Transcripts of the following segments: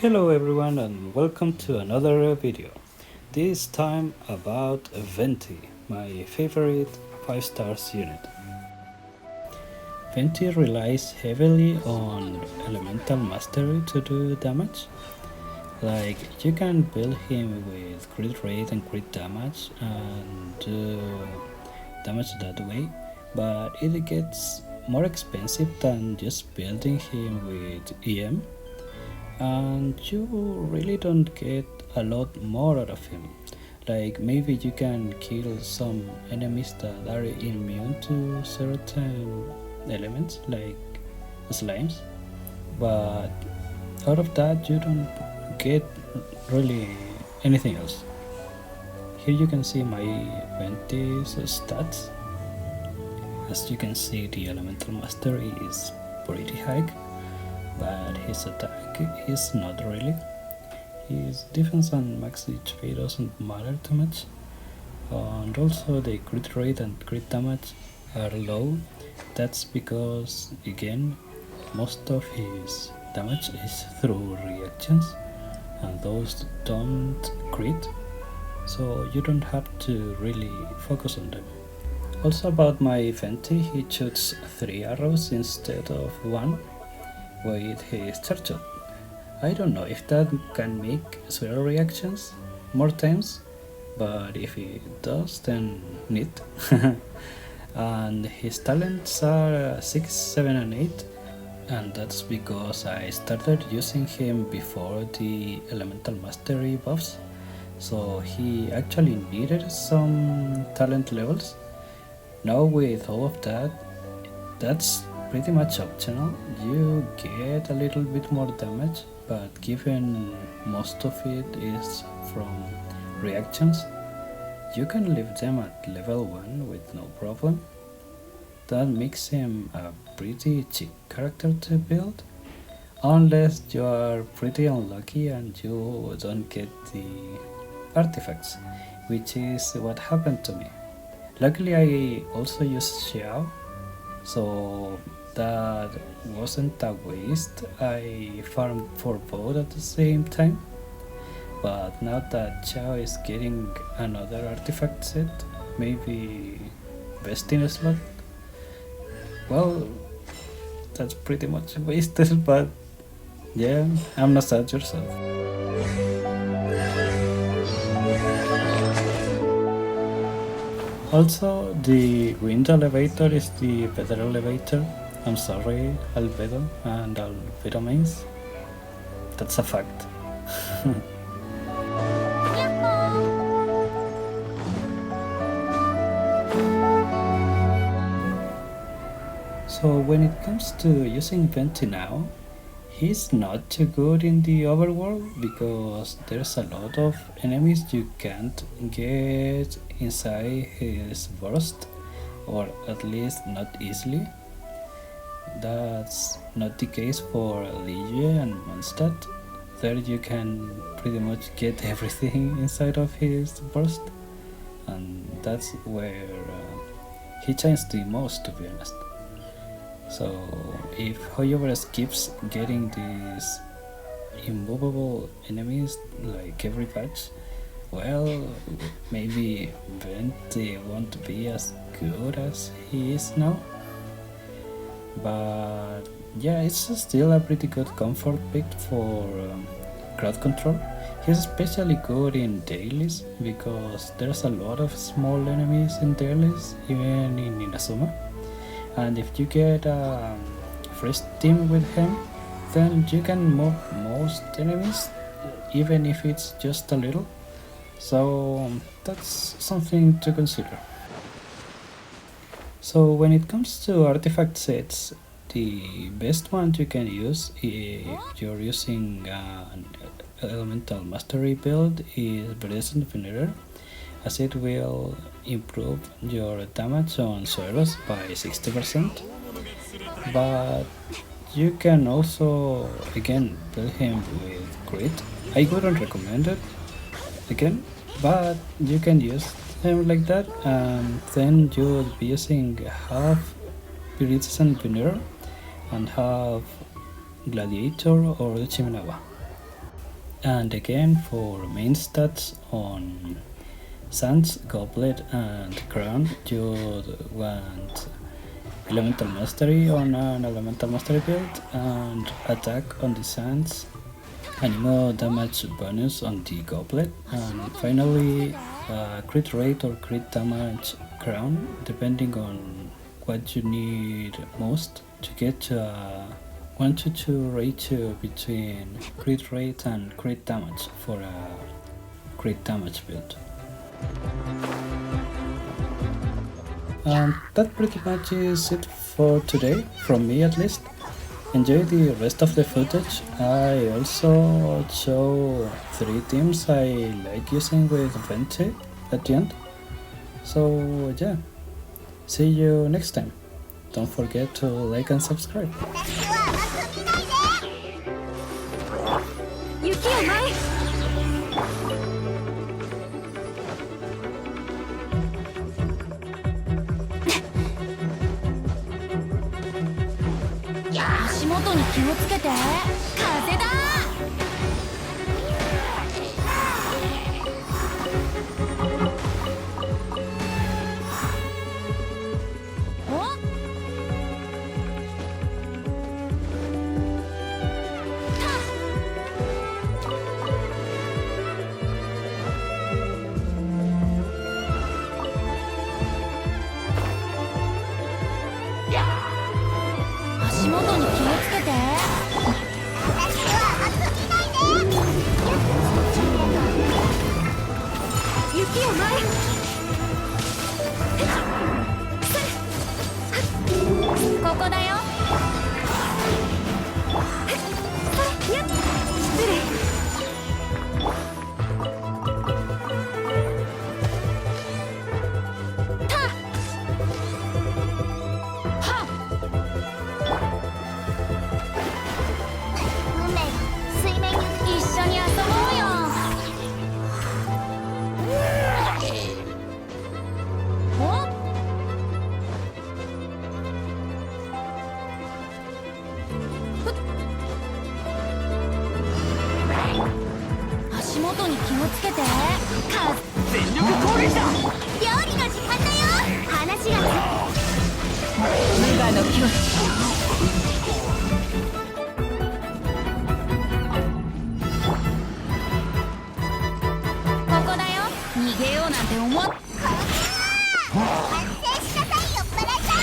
Hello everyone and welcome to another video. This time about Venti, my favorite 5 stars unit. Venti relies heavily on elemental mastery to do damage. Like you can build him with crit rate and crit damage and do damage that way, but it gets more expensive than just building him with EM, and you really don't get a lot more out of him. Like maybe you can kill some enemies that are immune to certain elements like slimes, but out of that you don't get really anything else. Here you can see my Venti's stats. As you can see, the elemental mastery is pretty high, but his attack is not really. His defense and max HP doesn't matter too much, and also the crit rate and crit damage are low. That's because, again, most of his damage is through reactions, and those don't crit, so you don't have to really focus on them. Also about my Venti, he shoots 3 arrows instead of 1 with his charge shot. I don't know if that can make swirl reactions more times, but if it does, then neat. And his talents are 6, 7 and 8, and that's because I started using him before the elemental mastery buffs, so he actually needed some talent levels. Now with all of that, that's pretty much optional. You get a little bit more damage, but given most of it is from reactions, you can leave them at level 1 with no problem. That makes him a pretty cheap character to build, unless you are pretty unlucky and you don't get the artifacts, which is what happened to me. Luckily I also use Xiao, so that wasn't a waste. I farmed for both at the same time, but now that Xiao is getting another artifact set, maybe best in a slot, well, that's pretty much wasted, but yeah, I'm not sad yourself. Also, the wind elevator is the better elevator. I'm sorry, Albedo and Albedo mains. That's a fact. So when it comes to using Venti now, he's not too good in the overworld because there's a lot of enemies you can't get inside his burst, or at least not easily. That's not the case for Ligue and Mondstadt. There you can pretty much get everything inside of his burst, and that's where he shines the most, to be honest. So if Hoyover keeps getting these immovable enemies like every patch, well, maybe Venti won't be as good as he is now. But yeah, it's still a pretty good comfort pick for crowd control. He's especially good in dailies because there's a lot of small enemies in dailies, even in Inazuma. And if you get a fresh team with him, then you can move most enemies, even if it's just a little. So that's something to consider. So when it comes to artifact sets, the best one you can use if you're using an elemental mastery build is Brilliant Veneer, as it will improve your damage on swirls by 60%. But you can also again build him with crit. I wouldn't recommend it again, but you can use him like that, and then you will be using half Viridescent Veneer and half Gladiator or the Chiminawa. And again, for main stats on Sands, Goblet, and Crown, you'd want Elemental Mastery on an Elemental Mastery build, and Attack on the Sands, Animo damage bonus on the Goblet, and finally crit rate or crit damage Crown, depending on what you need most to get to a 1-to-2 ratio between crit rate and crit damage for a crit damage build. And that pretty much is it for today, from me at least. Enjoy the rest of the footage. I also show 3 teams I like using with Venti at the end. So yeah, see you next time. Don't forget to like and subscribe. 雪を舞い足元に気をつけて風だ足元に気をつけて雪を舞いここだよ失礼足元に気をつけて全力攻撃だ料理の時間だよ話が無我の境地ここだよ逃げようなんて思っ反省しなさいよバラちゃん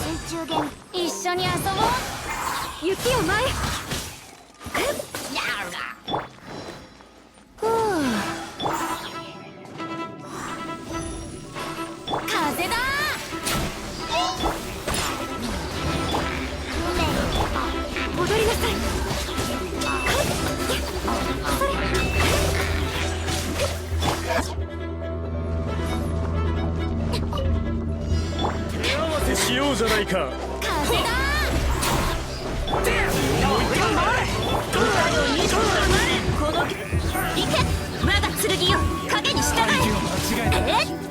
水中弦一緒に遊ぼう雪を舞い風だ戻りなさい手合わせしようじゃないか風だこの行けまだ剣よ影に従え